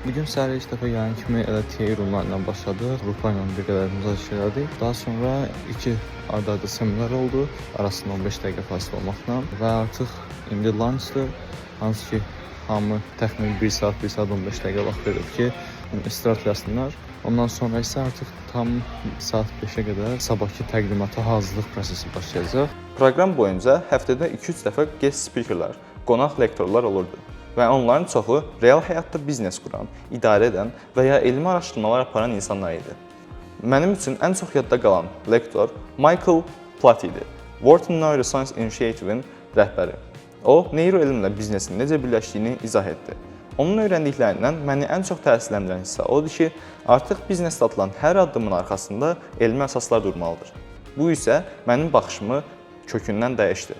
Bugün səhər ilk dəfə gələn kimi elə TA ürünlərlə başladıq. Qrupa ilə bir qədər müzakirə elədik. Daha sonra 2 arda-arda seminar oldu, arasında 15 dəqiqə fasilə olmaqla və artıq indi lunchdır. Hansı ki, hamı təxminən 1 saat, 1 saat 15 dəqiqə vaxt verib ki, istirahət eləsinlər. Ondan sonra isə artıq tam saat 5-ə qədər sabahki təqdimata hazırlıq prosesi başlayacaq. Proqram boyunca həftədə 2-3 dəfə guest speakerlər, qonaq lektorlar olurdu. Və onların çoxu real həyatda biznes quran, idarə edən və ya elmi araşdırmalar aparan insanlar idi. Mənim üçün ən çox yadda qalan lektor Michael Platt idi, Wharton Neuroscience Initiative-in rəhbəri. O, neyroelmlə biznesin necə birləşdiyini izah etdi. Onun öyrəndiklərindən məni ən çox təsirləndirən hissə odur ki, artıq biznesdə atılan hər addımın arxasında elmi əsaslar durmalıdır. Bu isə mənim baxışımı kökündən dəyişdi.